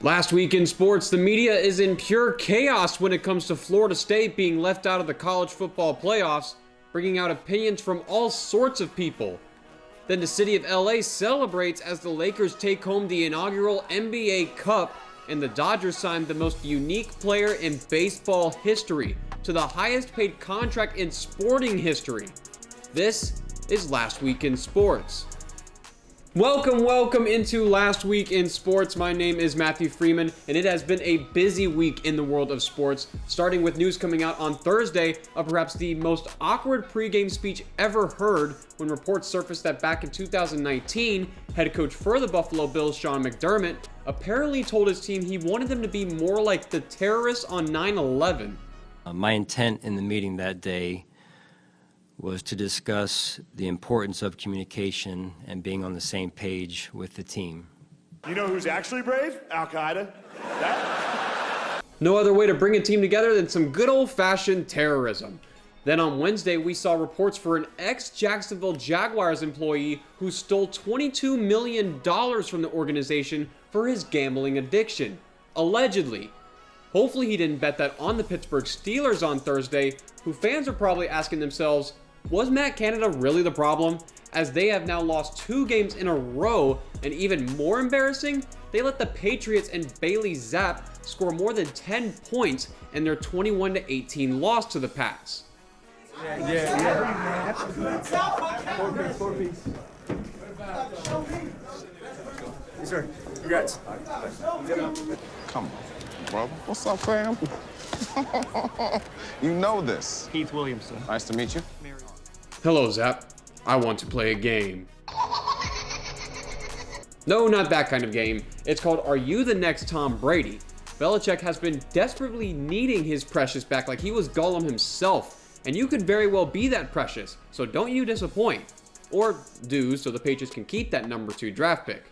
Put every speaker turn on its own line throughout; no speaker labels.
Last week in sports, the media is in pure chaos when it comes to Florida State being left out of the college football playoffs, bringing out opinions from all sorts of people. Then the city of LA celebrates as the Lakers take home the inaugural NBA Cup, and the Dodgers signed the most unique player in baseball history to the highest paid contract in sporting history. This is Last Week in Sports. Welcome into Last Week in Sports. My name is Matthew Freeman, and it has been a busy week in the world of sports, starting with news coming out on Thursday of perhaps the most awkward pregame speech ever heard when reports surfaced that back in 2019, head coach for the Buffalo Bills, Sean McDermott, apparently told his team he wanted them to be more like the terrorists on 9/11.
My intent in the meeting that day was to discuss the importance of communication and being on the same page with the team.
You know who's actually brave? Al-Qaeda.
No other way to bring a team together than some good old-fashioned terrorism. Then on Wednesday, we saw reports for an ex-Jacksonville Jaguars employee who stole $22 million from the organization for his gambling addiction, allegedly. Hopefully he didn't bet that on the Pittsburgh Steelers on Thursday, who fans are probably asking themselves, was Matt Canada really the problem? As they have now lost 2 games in a row, and even more embarrassing, they let the Patriots and Bailey Zappe score more than 10 points in their 21-18 loss to the Pats.
Yeah. 4 piece. Yes, sir. Congrats.
Come on, bro. What's up, fam? You know this.
Keith Williamson.
Nice to meet you.
Hello, Zappe. I want to play a game. No, not that kind of game. It's called Are You the Next Tom Brady? Belichick has been desperately needing his Precious back like he was Gollum himself, and you could very well be that Precious, so don't you disappoint. Or do, so the Patriots can keep that number 2 draft pick.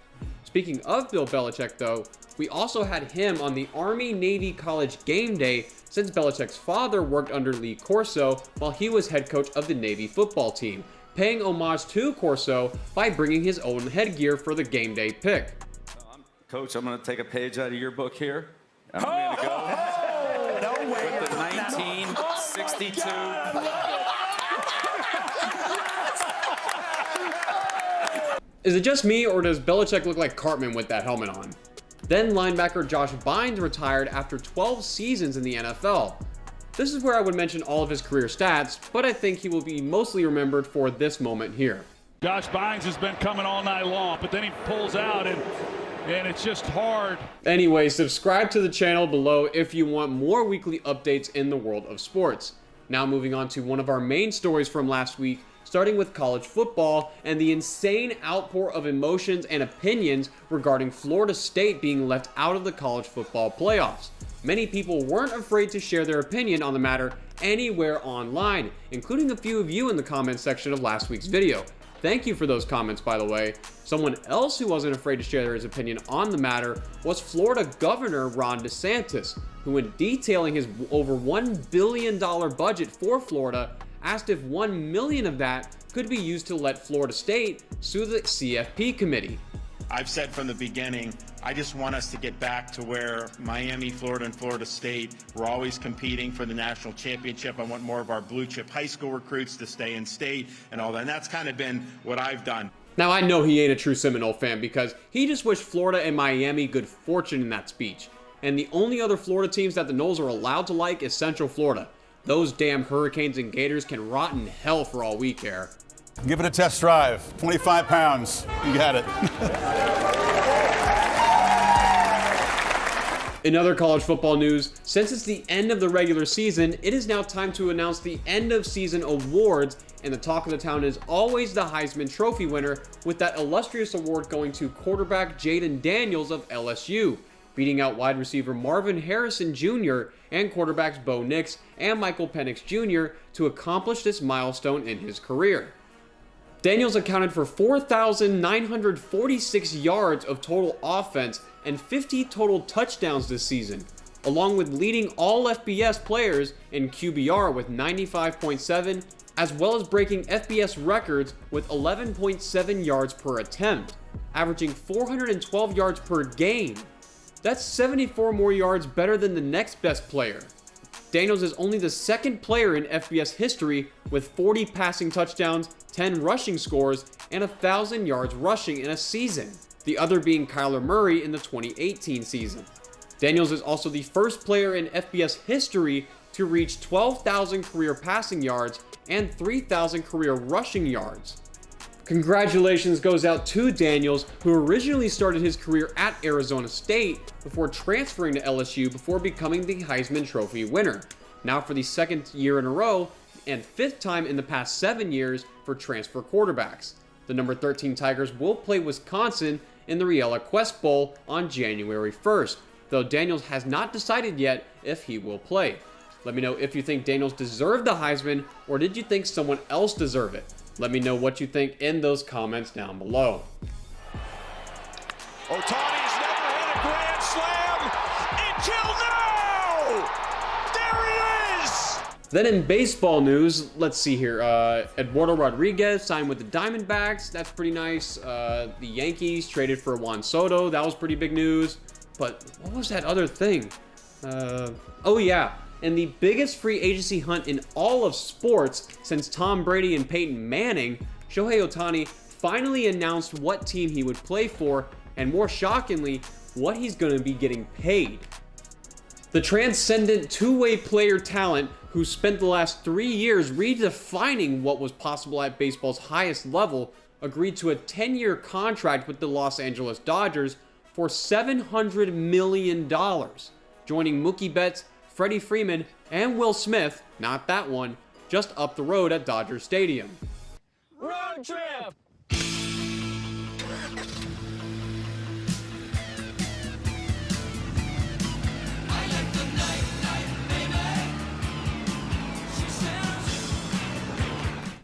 Speaking of Bill Belichick, though, we also had him on the Army-Navy College Gameday since Belichick's father worked under Lee Corso while he was head coach of the Navy football team, paying homage to Corso by bringing his own headgear for the Gameday pick.
Coach, I'm going to take a page out of your book here. I'm going to go with the 1962.
Is it just me, or does Belichick look like Cartman with that helmet on? Then linebacker Josh Bynes retired after 12 seasons in the NFL. This is where I would mention all of his career stats, but I think he will be mostly remembered for this moment here.
Josh Bynes has been coming all night long, but then he pulls out and it's just hard.
Anyway, subscribe to the channel below if you want more weekly updates in the world of sports. Now moving on to one of our main stories from last week, starting with college football and the insane outpour of emotions and opinions regarding Florida State being left out of the college football playoffs. Many people weren't afraid to share their opinion on the matter anywhere online, including a few of you in the comments section of last week's video. Thank you for those comments, by the way. Someone else who wasn't afraid to share his opinion on the matter was Florida Governor Ron DeSantis, who, in detailing his over $1 billion budget for Florida, asked if $1 million of that could be used to let Florida State sue the CFP committee.
I've said from the beginning, I just want us to get back to where Miami, Florida, and Florida State were always competing for the national championship. I want more of our blue chip high school recruits to stay in state and all that. And that's kind of been what I've done.
Now, I know he ain't a true Seminole fan because he just wished Florida and Miami good fortune in that speech. And the only other Florida teams that the Noles are allowed to like is Central Florida. Those damn Hurricanes and Gators can rot in hell for all we care.
Give it a test drive. 25 pounds. You got it.
In other college football news, since it's the end of the regular season, it is now time to announce the end of season awards, and the talk of the town is always the Heisman Trophy winner, with that illustrious award going to quarterback Jayden Daniels of LSU, beating out wide receiver Marvin Harrison Jr. and quarterbacks Bo Nix and Michael Penix Jr. to accomplish this milestone in his career. Daniels accounted for 4,946 yards of total offense and 50 total touchdowns this season, along with leading all FBS players in QBR with 95.7, as well as breaking FBS records with 11.7 yards per attempt, averaging 412 yards per game. That's 74 more yards better than the next best player. Daniels is only the second player in FBS history with 40 passing touchdowns, 10 rushing scores, and 1,000 yards rushing in a season, the other being Kyler Murray in the 2018 season. Daniels is also the first player in FBS history to reach 12,000 career passing yards and 3,000 career rushing yards. Congratulations goes out to Daniels, who originally started his career at Arizona State before transferring to LSU before becoming the Heisman Trophy winner. Now for the second year in a row and fifth time in the past 7 years for transfer quarterbacks. The number 13 Tigers will play Wisconsin in the Riella Quest Bowl on January 1st, though Daniels has not decided yet if he will play. Let me know if you think Daniels deserved the Heisman, or did you think someone else deserved it? Let me know what you think in those comments down below.
Ohtani's never hit a grand slam until now! There he is!
Then in baseball news, let's see here. Eduardo Rodriguez signed with the Diamondbacks. That's pretty nice. The Yankees traded for Juan Soto. That was pretty big news. But what was that other thing? Oh yeah. And the biggest free agency hunt in all of sports since Tom Brady and Peyton Manning, Shohei Ohtani finally announced what team he would play for, and more shockingly, what he's going to be getting paid. The transcendent two-way player talent who spent the last 3 years redefining what was possible at baseball's highest level agreed to a 10-year contract with the Los Angeles Dodgers for $700 million, joining Mookie Betts, Freddie Freeman, and Will Smith, not that one, just up the road at Dodger Stadium.
Road trip!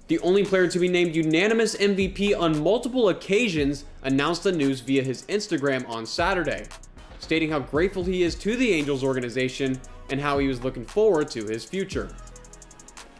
The only player to be named unanimous MVP on multiple occasions announced the news via his Instagram on Saturday, stating how grateful he is to the Angels organization and how he was looking forward to his future.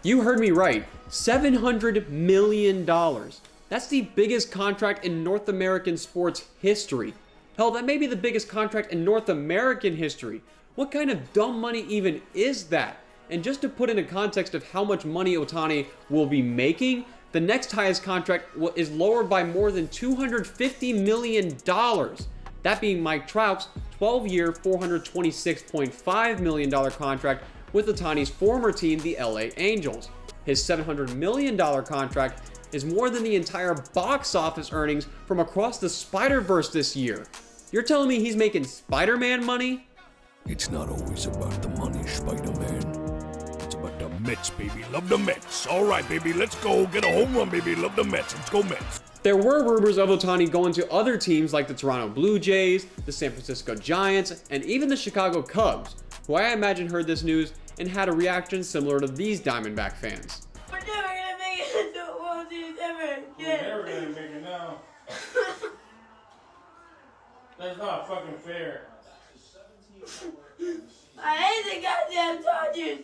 You heard me right, $700 million. That's the biggest contract in North American sports history. Hell, that may be the biggest contract in North American history. What kind of dumb money even is that? And just to put into context of how much money Ohtani will be making, the next highest contract is lowered by more than $250 million. That being Mike Trout's 12-year, $426.5 million contract with Ohtani's former team, the LA Angels. His $700 million contract is more than the entire box office earnings from Across the Spider-Verse this year. You're telling me he's making Spider-Man money?
It's not always about the money, Spider-Man. It's about the Mets, baby. Love the Mets. All right, baby, let's go. Get a home run, baby. Love the Mets. Let's go, Mets.
There were rumors of Ohtani going to other teams like the Toronto Blue Jays, the San Francisco Giants, and even the Chicago Cubs, who I imagine heard this news and had a reaction similar to these Diamondback fans.
We're never gonna make it into the World Series ever again.
We're never gonna make it now. That's not fucking fair.
I hate the goddamn Dodgers.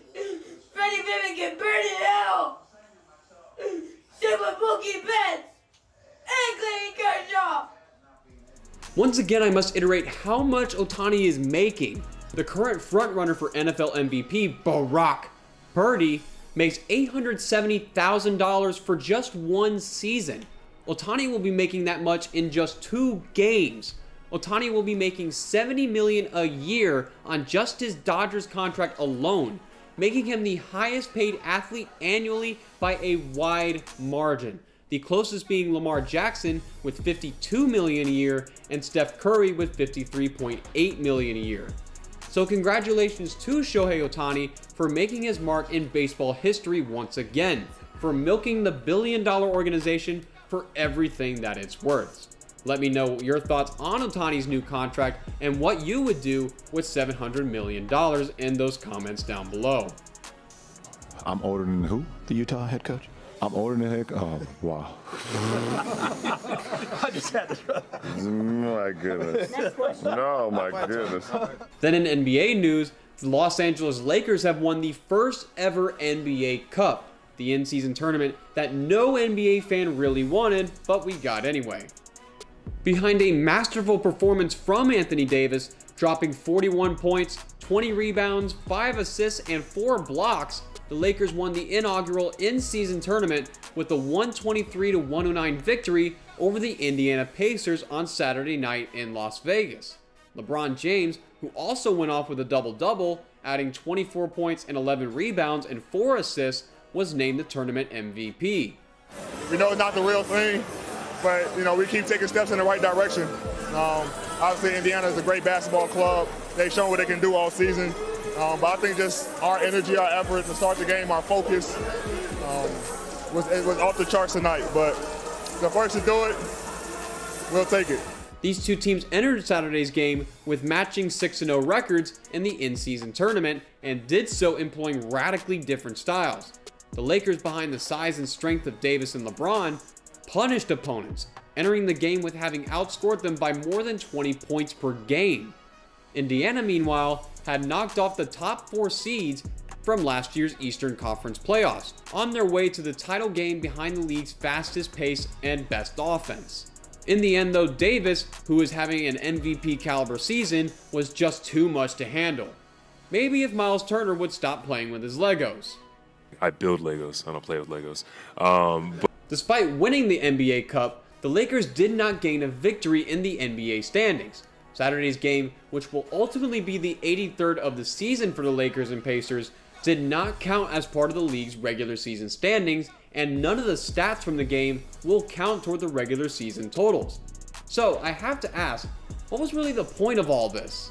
Freddie Freeman can burn in hell. Super Mookie Betts. And Clayton Kershaw.
Once again, I must iterate how much Ohtani is making. The current frontrunner for NFL MVP, Brock Purdy, makes $870,000 for just one season. Ohtani will be making that much in just 2 games. Ohtani will be making $70 million a year on just his Dodgers contract alone, making him the highest paid athlete annually by a wide margin. The closest being Lamar Jackson with $52 million a year and Steph Curry with $53.8 million a year. So congratulations to Shohei Ohtani for making his mark in baseball history once again, for milking the billion-dollar organization for everything that it's worth. Let me know your thoughts on Ohtani's new contract and what you would do with $700 million in those comments down below.
I'm older than who? The Utah head coach? I'm older than the head coach? Oh, wow.
I just had to.
My goodness. No, my goodness.
Then in NBA news, the Los Angeles Lakers have won the first ever NBA Cup, the in-season tournament that no NBA fan really wanted, but we got anyway. Behind a masterful performance from Anthony Davis, Dropping 41 points, 20 rebounds, 5 assists, and 4 blocks, the Lakers won the inaugural in-season tournament with a 123-109 victory over the Indiana Pacers on Saturday night in Las Vegas. LeBron James, who also went off with a double-double, adding 24 points and 11 rebounds and 4 assists, was named the tournament MVP.
We know it's not the real thing, but, we keep taking steps in the right direction. Obviously, Indiana is a great basketball club. They've shown what they can do all season. But I think just our energy, our effort to start the game, our focus was off the charts tonight. But the first to do it, we'll take it.
These two teams entered Saturday's game with matching 6-0 records in the in-season tournament and did so employing radically different styles. The Lakers, behind the size and strength of Davis and LeBron, punished opponents, entering the game with having outscored them by more than 20 points per game. Indiana, meanwhile, had knocked off the top 4 seeds from last year's Eastern Conference playoffs, on their way to the title game behind the league's fastest pace and best offense. In the end though, Davis, who is having an MVP caliber season, was just too much to handle. Maybe if Miles Turner would stop playing with his Legos.
I build Legos, I don't play with Legos.
Despite winning the NBA Cup, the Lakers did not gain a victory in the NBA standings. Saturday's game, which will ultimately be the 83rd of the season for the Lakers and Pacers, did not count as part of the league's regular season standings, and none of the stats from the game will count toward the regular season totals. So I have to ask, what was really the point of all this?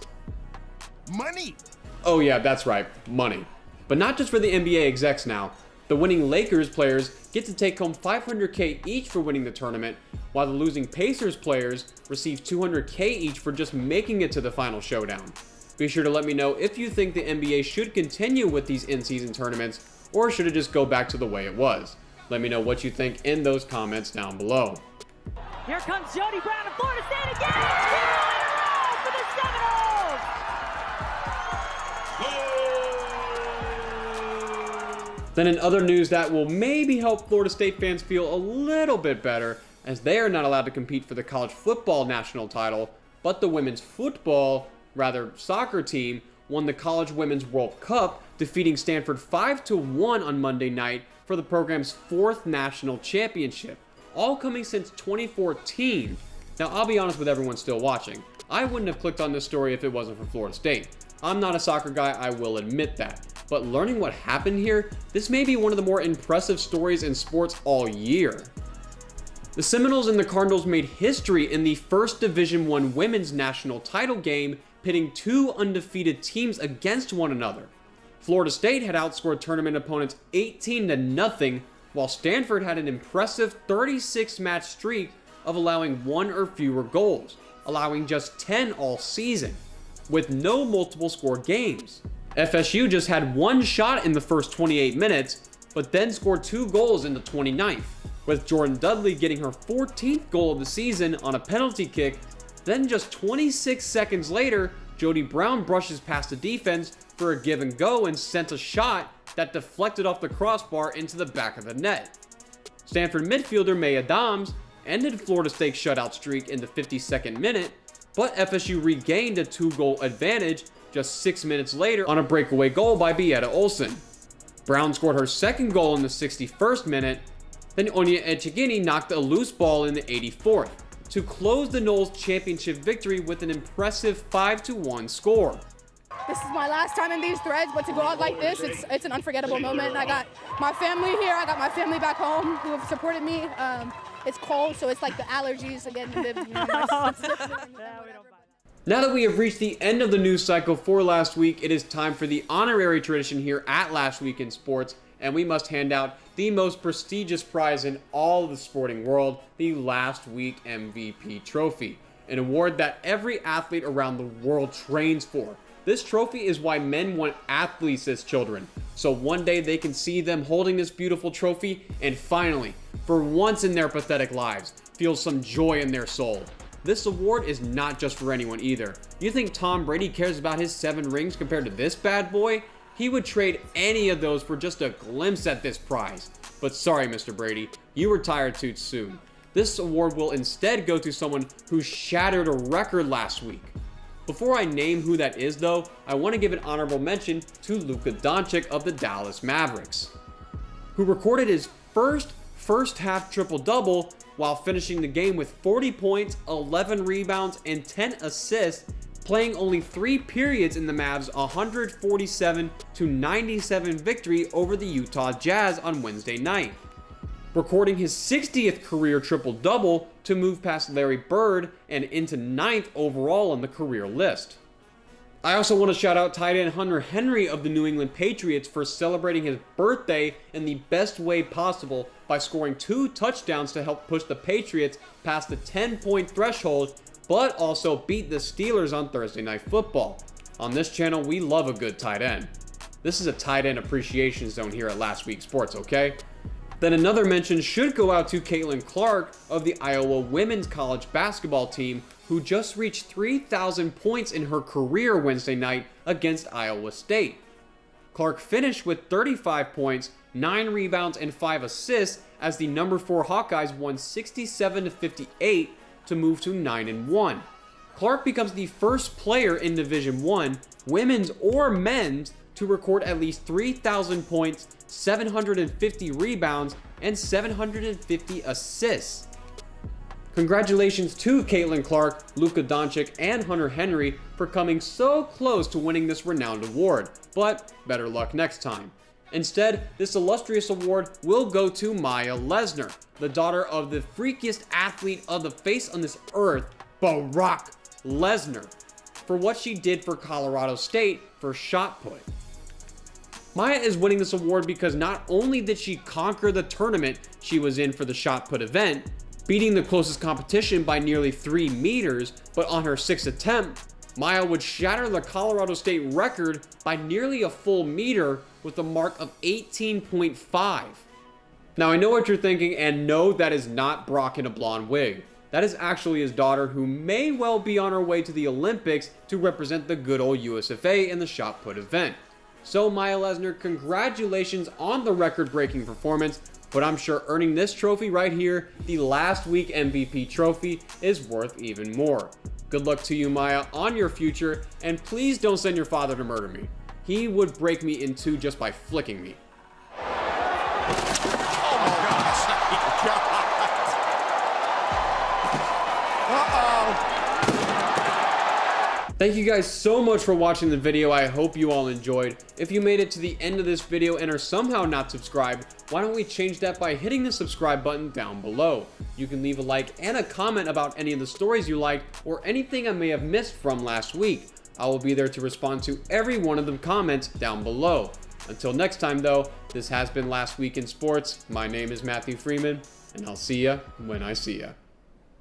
Money!
Oh yeah, that's right, money. But not just for the NBA execs now. The winning Lakers players get to take home $500K each for winning the tournament, while the losing Pacers players receive $200K each for just making it to the final showdown. Be sure to let me know if you think the NBA should continue with these in-season tournaments, or should it just go back to the way it was. Let me know what you think in those comments down below.
Here comes Jody Brown of Florida State again! 2 in a row for the Seminoles!
Then in other news that will maybe help Florida State fans feel a little bit better, as they are not allowed to compete for the college football national title, but the women's soccer team won the College Women's World Cup, defeating Stanford 5-1 on Monday night for the program's 4th national championship, all coming since 2014. Now, I'll be honest with everyone still watching. I wouldn't have clicked on this story if it wasn't for Florida State. I'm not a soccer guy, I will admit that. But learning what happened here, this may be one of the more impressive stories in sports all year. The Seminoles and the Cardinals made history in the first Division I women's national title game, pitting 2 undefeated teams against one another. Florida State had outscored tournament opponents 18-0, while Stanford had an impressive 36-match streak of allowing 1 or fewer goals, allowing just 10 all season, with no multiple score games. FSU just had 1 shot in the first 28 minutes, but then scored 2 goals in the 29th, with Jordan Dudley getting her 14th goal of the season on a penalty kick. Then just 26 seconds later, Jody Brown brushes past the defense for a give and go and sent a shot that deflected off the crossbar into the back of the net. Stanford midfielder May Adams ended Florida State's shutout streak in the 52nd minute, but FSU regained a 2-goal advantage just 6 minutes later on a breakaway goal by Bietta Olsen. Brown scored her 2nd goal in the 61st minute, then Onya Echegini knocked a loose ball in the 84th to close the Noles' championship victory with an impressive 5-1 score.
This is my last time in these threads, but to go out like this, it's an unforgettable moment. I got my family here, I got my family back home who have supported me. It's cold, so it's like the allergies again.
Now that we have reached the end of the news cycle for last week, it is time for the honorary tradition here at Last Week in Sports, and we must hand out the most prestigious prize in all of the sporting world, the Last Week MVP Trophy, an award that every athlete around the world trains for. This trophy is why men want athletes as children, so one day they can see them holding this beautiful trophy and finally, for once in their pathetic lives, feel some joy in their soul. This award is not just for anyone either. You think Tom Brady cares about his 7 rings compared to this bad boy? He would trade any of those for just a glimpse at this prize. But sorry, Mr. Brady, you retired too soon. This award will instead go to someone who shattered a record last week. Before I name who that is though, I want to give an honorable mention to Luka Doncic of the Dallas Mavericks, who recorded his first half triple-double while finishing the game with 40 points, 11 rebounds, and 10 assists, playing only 3 periods in the Mavs' 147-97 victory over the Utah Jazz on Wednesday night, recording his 60th career triple-double to move past Larry Bird and into 9th overall on the career list. I also want to shout out tight end Hunter Henry of the New England Patriots for celebrating his birthday in the best way possible by scoring 2 touchdowns to help push the Patriots past the 10-point threshold, but also beat the Steelers on Thursday Night Football. On this channel, we love a good tight end. This is a tight end appreciation zone here at Last Week Sports, okay? Then another mention should go out to Caitlin Clark of the Iowa women's college basketball team, who just reached 3,000 points in her career Wednesday night against Iowa State. Clark finished with 35 points, 9 rebounds, and 5 assists as the number 4 Hawkeyes won 67-58 to move to 9-1. Clark becomes the first player in Division I, women's or men's, to record at least 3,000 points, 750 rebounds, and 750 assists. Congratulations to Caitlin Clark, Luka Doncic, and Hunter Henry for coming so close to winning this renowned award, but better luck next time. Instead, this illustrious award will go to Maya Lesnar, the daughter of the freakiest athlete of the face on this earth, Brock Lesnar, for what she did for Colorado State for shot put. Maya is winning this award because not only did she conquer the tournament she was in for the shot put event, beating the closest competition by nearly 3 meters, but on her 6th attempt, Maya would shatter the Colorado State record by nearly a full meter with a mark of 18.5. Now I know what you're thinking, and no, that is not Brock in a blonde wig. That is actually his daughter, who may well be on her way to the Olympics to represent the good old USFA in the shot put event. So Maya Lesnar, congratulations on the record-breaking performance, but I'm sure earning this trophy right here, the last week MVP trophy, is worth even more. Good luck to you, Maya, on your future, and please don't send your father to murder me. He would break me in 2 just by flicking me. Thank you guys so much for watching the video. I hope you all enjoyed. If you made it to the end of this video and are somehow not subscribed, why don't we change that by hitting the subscribe button down below. You can leave a like and a comment about any of the stories you liked or anything I may have missed from last week. I will be there to respond to every one of the comments down below. Until next time though, this has been Last Week in Sports. My name is Matthew Freeman, and I'll see ya when I see ya.